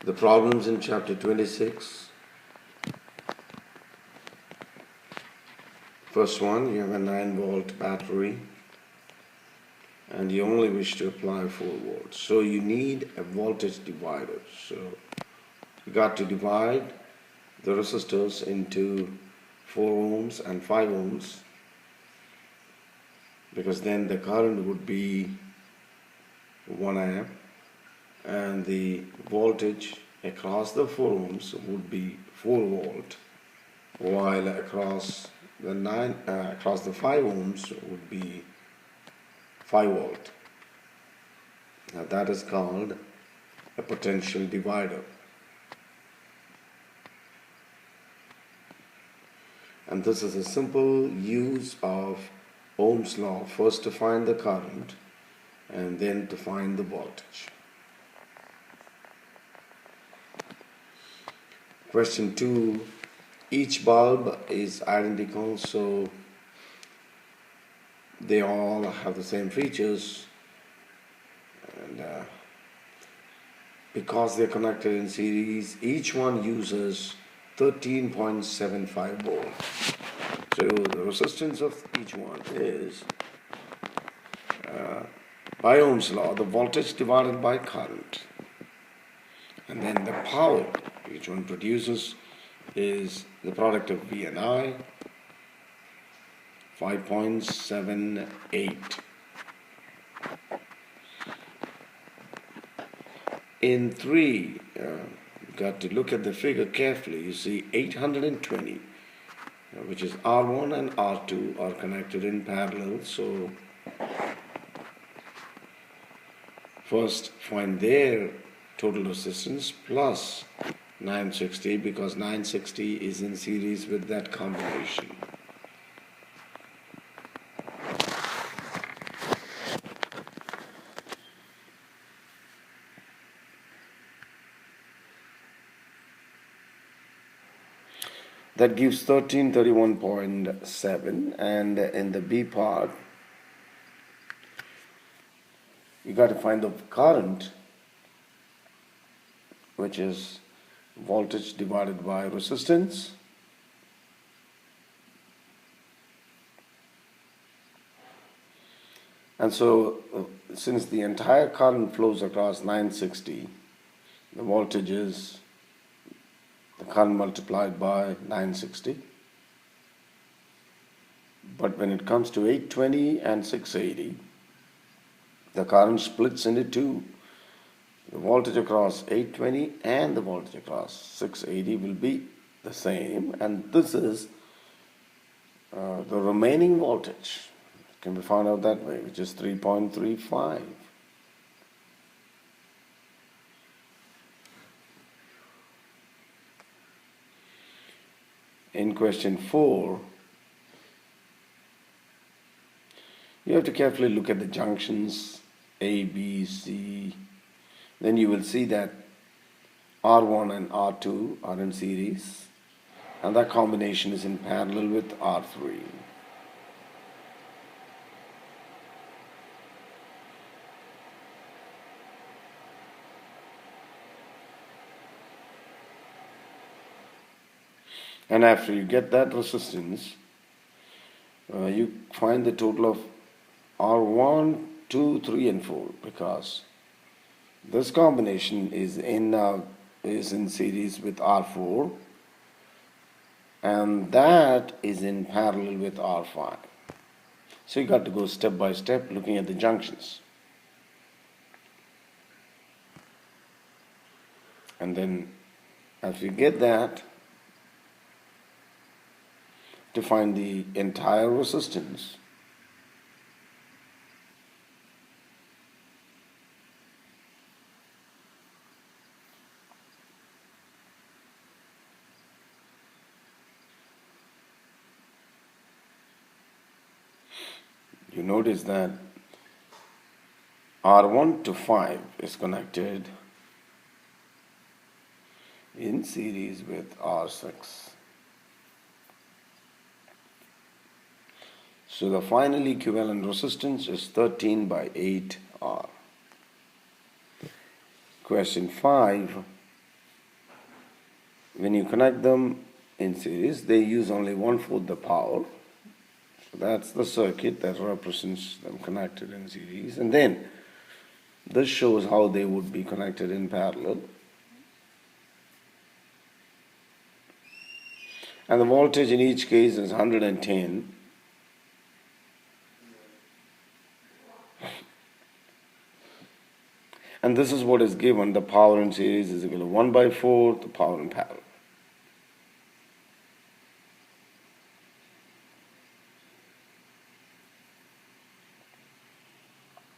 The problems in chapter 26. First one, you have a 9-volt battery and you only wish to apply 4 volts. So you need a voltage divider. So you got to divide the resistors into 4 ohms and 5 ohms, because then the current would be 1 amp and the voltage across the 4 ohms would be 4 volt, while across the 5 ohms would be 5 volt. Now that is called a potential divider. And this is a simple use of Ohm's law, first to find the current and then to find the voltage. Question 2, each bulb is identical, so they all have the same features, and because they're connected in series, each one uses 13.75 volts. So the resistance of each one is, by Ohm's law, the voltage divided by current. And then the power each one produces is the product of V and I, 5.78. In 3, you've got to look at the figure carefully. You see 820, which is R1 and R2 are connected in parallel. So first find their total resistance plus 960, because 960 is in series with that combination. That gives 1331.7, and in the B part, you got to find the current, which is voltage divided by resistance. And so, since the entire current flows across 960, the voltage is the current multiplied by 960. But when it comes to 820 and 680, the current splits into two. The voltage across 820 and the voltage across 680 will be the same, and this is the remaining voltage. It can be found out that way, which is 3.35. In question 4, you have to carefully look at the junctions A, B, C. Then you will see that R1 and R2 are in series, and that combination is in parallel with R3. And after you get that resistance, you find the total of R1, 2, 3, and 4, because this combination is in series with R4, and that is in parallel with R5. So you got to go step by step looking at the junctions. And then after you get that, to find the entire resistance, you notice that R1 to 5 is connected in series with R6. So the final equivalent resistance is 13 by 8 R. Question 5. when you connect them in series, they use only 1/4 the power. So that's the circuit that represents them connected in series. And then this shows how they would be connected in parallel. And the voltage in each case is 110. And this is what is given. The power in series is equal to 1/4 the power in parallel.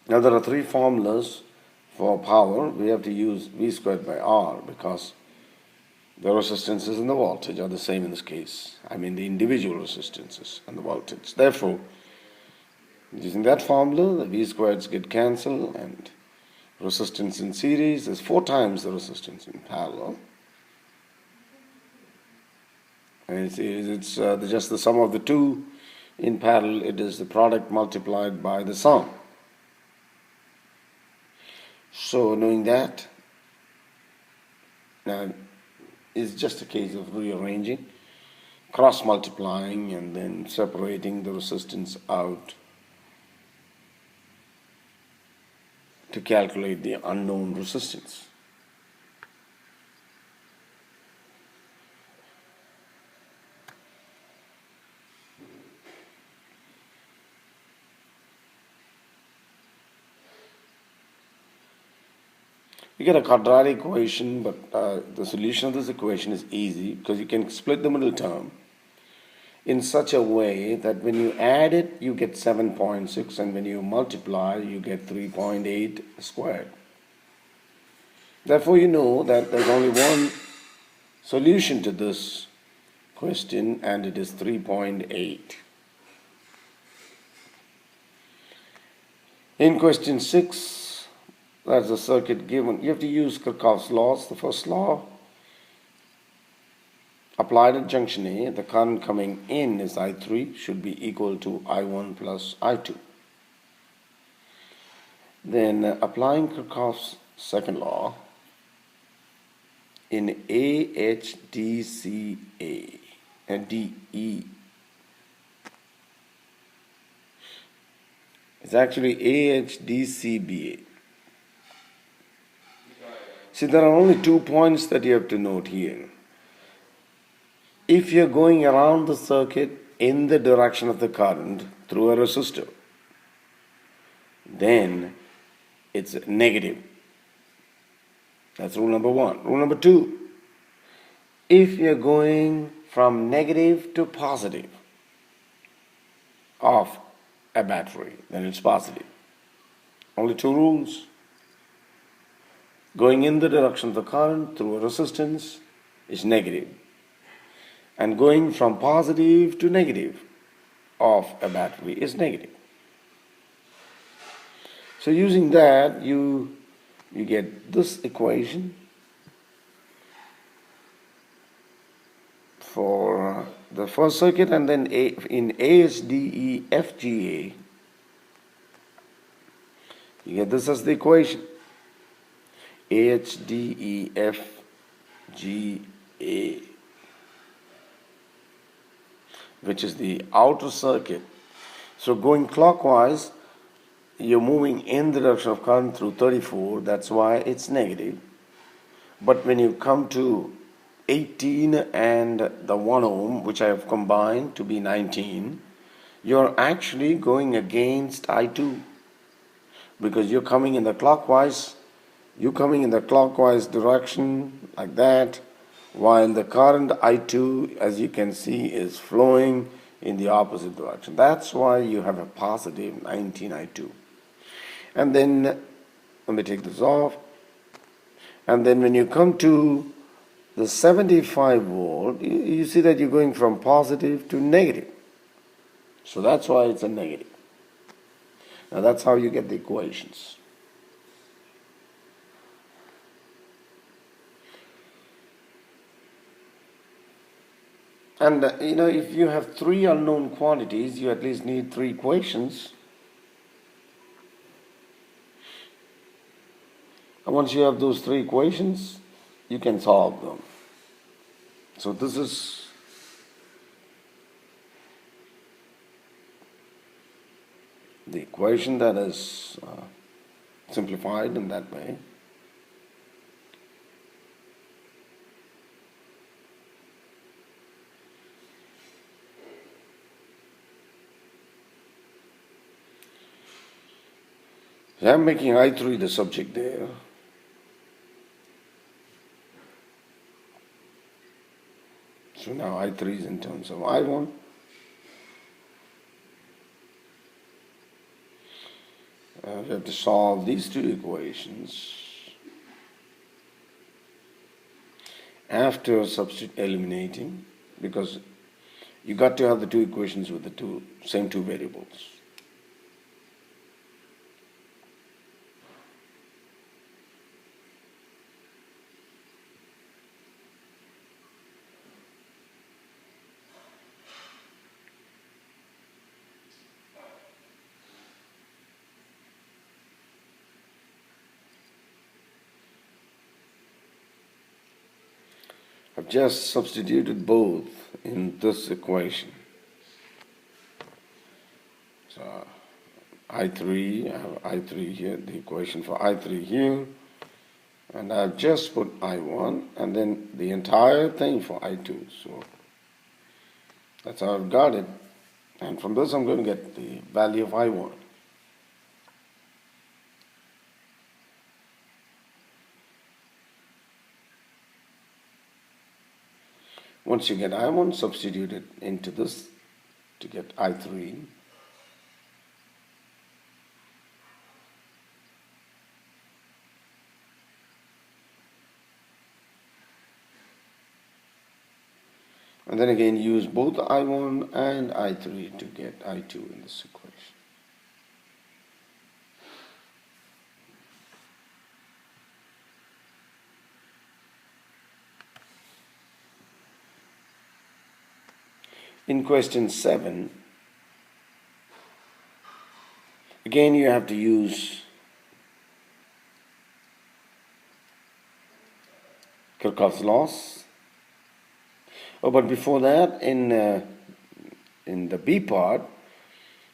Now there are three formulas for power. We have to use V squared by R because the resistances and the voltage are the same in this case. I mean the individual resistances and the voltage. Therefore, using that formula, the V squareds get cancelled and resistance in series is 4 times the resistance in parallel. And it's just the sum of the two in parallel. It is the product multiplied by the sum. So knowing that, now it's just a case of rearranging, cross multiplying and then separating the resistance out to calculate the unknown resistance. You get a quadratic equation, but the solution of this equation is easy because you can split the middle term in such a way that when you add it, you get 7.6, and when you multiply, you get 3.8 squared. Therefore, you know that there's only one solution to this question, and it is 3.8. In question 6, that's the circuit given. You have to use Kirchhoff's laws. The first law, applied at junction A, the current coming in is I3, should be equal to I1 plus I2. Then applying Kirchhoff's second law in AHDCA and DE, it's actually AHDCBA. See, there are only 2 points that you have to note here. If you're going around the circuit in the direction of the current through a resistor, then it's negative. That's rule number 1. Rule number 2, if you're going from negative to positive of a battery, then it's positive. Only 2 rules. Going in the direction of the current through a resistance is negative. And going from positive to negative of a battery is negative. So using that, you get this equation for the first circuit, and then in AHDEFGA, you get this as the equation. AHDEFGA, which is the outer circuit. So going clockwise, you're moving in the direction of current through 34, that's why it's negative. But when you come to 18 and the 1 ohm, which I have combined to be 19, you're actually going against I2 because you're coming in the clockwise direction like that, while the current I2, as you can see, is flowing in the opposite direction. That's why you have a positive 19 I2. And then, let me take this off. And then when you come to the 75 volt, you see that you're going from positive to negative. So that's why it's a negative. Now that's how you get the equations. And if you have 3 unknown quantities, you at least need 3 equations. And once you have those 3 equations, you can solve them. So this is the equation that is simplified in that way. So I'm making I3 the subject there. So now I3 is in terms of I1. We have to solve these two equations after eliminating, because you got to have the two equations with the same two variables. I've just substituted both in this equation. So I3, I have I3 here, the equation for I3 here, and I've just put I1 and then the entire thing for I2. So that's how I've got it. And from this I'm going to get the value of I1. Once you get I1, substitute it into this to get I3. And then again use both I1 and I3 to get I2 in this equation. In question 7, again you have to use Kirchhoff's laws. Oh, but before that, in the B part,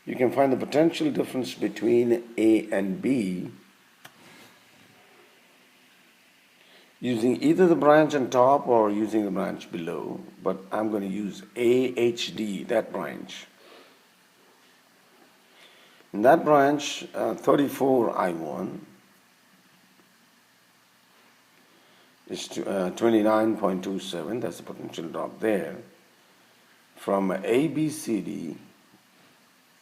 you can find the potential difference between A and B using either the branch on top or using the branch below, but I'm going to use AHD, that branch. In that branch, 34I1 is 29.27, that's the potential drop there. From ABCD,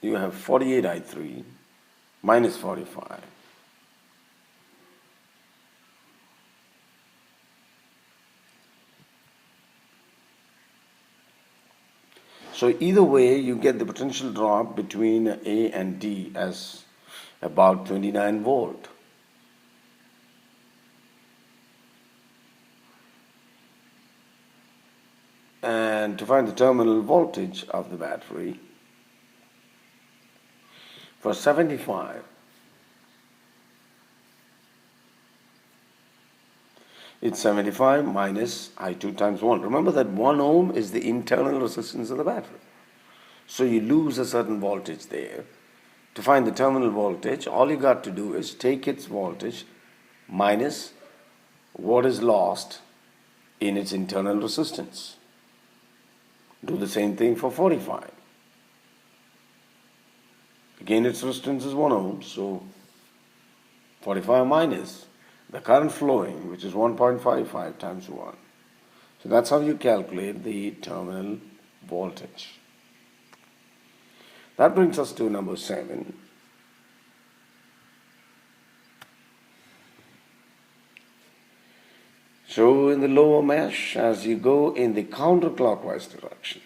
you have 48I3 minus 45. So either way, you get the potential drop between A and D as about 29 volt. And to find the terminal voltage of the battery, for 75, it's 75 minus I2 times 1. Remember that 1 ohm is the internal resistance of the battery. So you lose a certain voltage there. To find the terminal voltage, all you got to do is take its voltage minus what is lost in its internal resistance. Do the same thing for 45. Again, its resistance is 1 ohm, so 45 minus the current flowing, which is 1.55 times 1. So that's how you calculate the terminal voltage. That brings us to number 7. So in the lower mesh, as you go in the counterclockwise direction.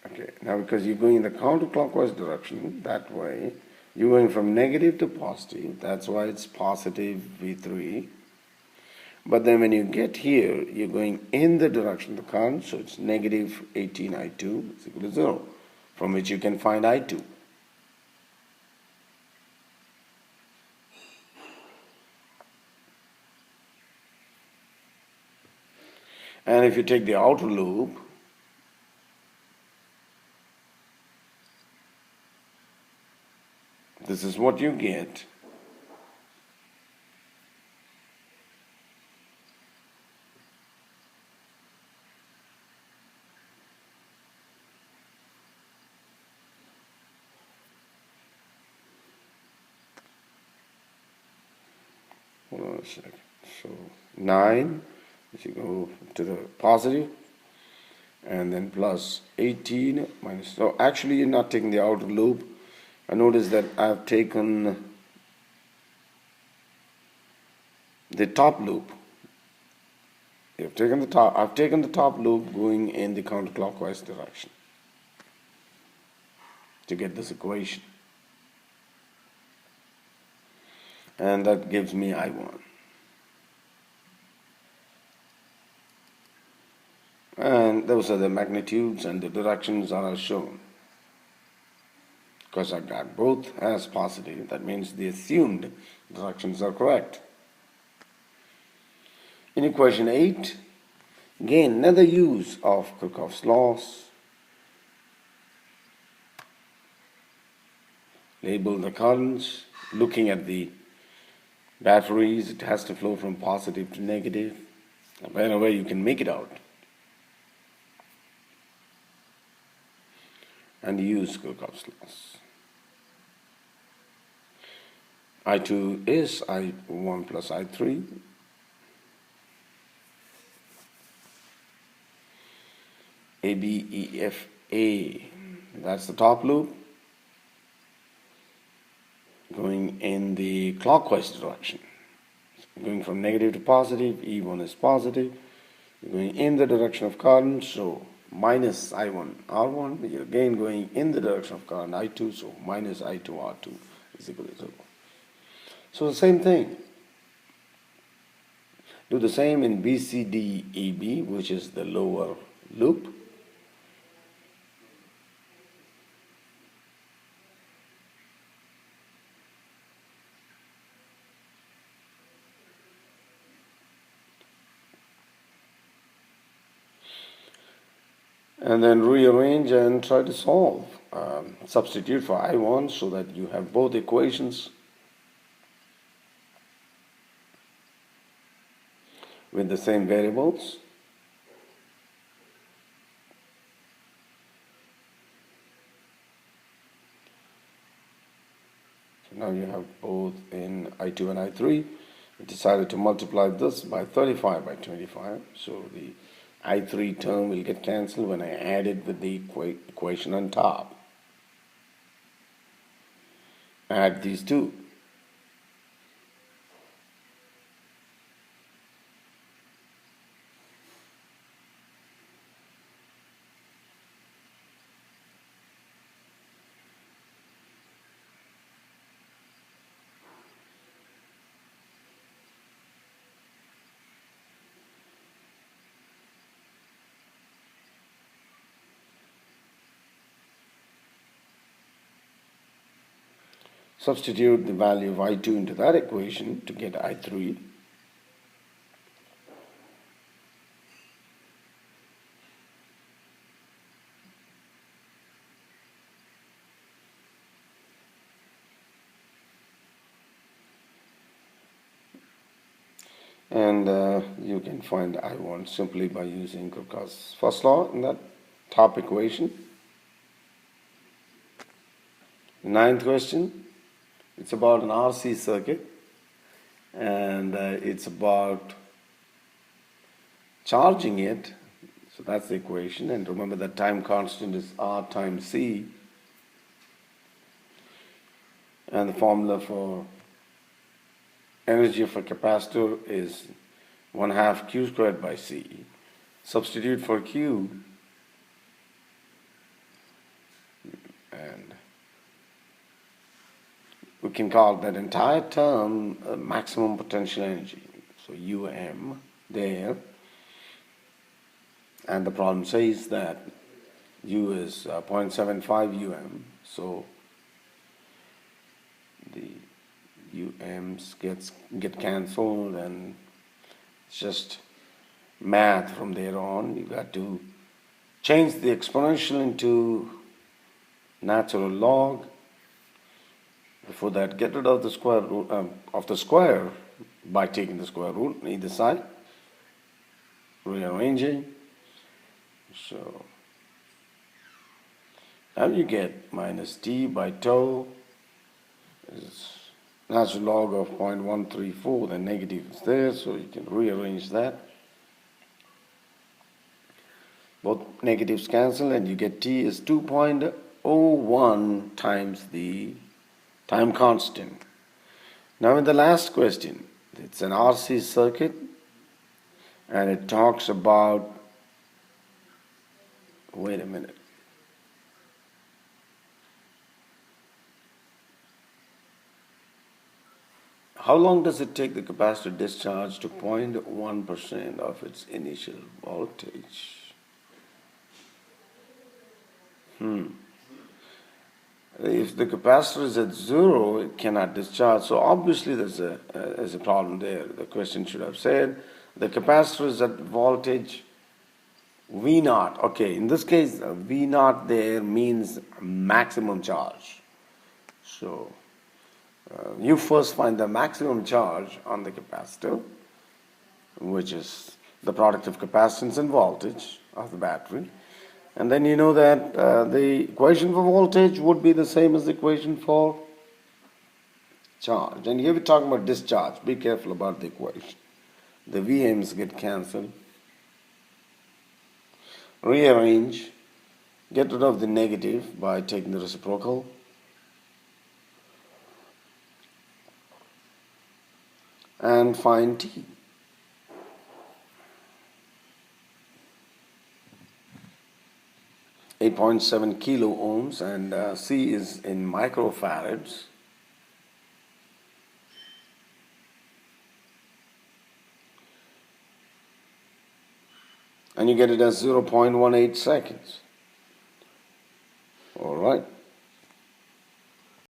Okay, now because you're going in the counterclockwise direction, that way, you're going from negative to positive, that's why it's positive V3. But then when you get here, you're going in the direction of the current, so it's negative 18I2 is equal to 0, from which you can find I2. And if you take the outer loop, this is what you get. Hold on a second. So 9, if you go to the positive, and then plus 18 minus. So actually, you're not taking the outer loop. I notice that I've taken the top loop. I've taken the top loop going in the counterclockwise direction to get this equation, and that gives me I1. And those are the magnitudes, and the directions are as shown. Because I got both as positive, that means the assumed directions are correct. In equation 8, again, another use of Kirchhoff's laws. Label the currents. Looking at the batteries, it has to flow from positive to negative. Wherever you can make it out. And use Kirchhoff's laws. I2 is I1 plus I3. A, B, E, F, A. That's the top loop. Going in the clockwise direction. Going from negative to positive, E1 is positive. Going in the direction of current, so minus I1 R1. You're again going in the direction of current I2, so minus I2 R2 is equal to 0. So the same thing. Do the same in BCDEB, which is the lower loop. And then rearrange and try to solve. Substitute for I1 so that you have both equations with the same variables. So now you have both in I2 and I3. We decided to multiply this by 35 by 25. So the I3 term will get cancelled when I add it with the equation on top. Add these two. Substitute the value of I2 into that equation to get I3. And you can find I1 simply by using Kirchhoff's first law in that top equation. Ninth question. It's about an RC circuit, and it's about charging it. So that's the equation, and remember that time constant is R times C, and the formula for energy of a capacitor is 1/2 Q squared by C. Substitute for Q, and we can call that entire term maximum potential energy. So UM there, and the problem says that U is 0.75 UM, so the UMs get cancelled, and it's just math from there on. You got to change the exponential into natural log. Before that, get rid of the square root of the square by taking the square root on either side, rearranging. So now you get minus t by tau is natural log of 0.134. The negative is there, so you can rearrange that. Both negatives cancel and you get t is 2.01 times the time constant. Now in the last question, it's an RC circuit and it talks about, wait a minute. How long does it take the capacitor discharge to 0.1% of its initial voltage? If the capacitor is at zero, it cannot discharge. So obviously there's a problem there. The question should have said the capacitor is at voltage V naught. Okay, in this case, V naught there means maximum charge. So you first find the maximum charge on the capacitor, which is the product of capacitance and voltage of the battery. And then you know that the equation for voltage would be the same as the equation for charge. And here we're talking about discharge. Be careful about the equation. The VMs get cancelled. Rearrange. Get rid of the negative by taking the reciprocal. And find T. .7 kilo ohms, and C is in microfarads. And you get it as 0.18 seconds. All right.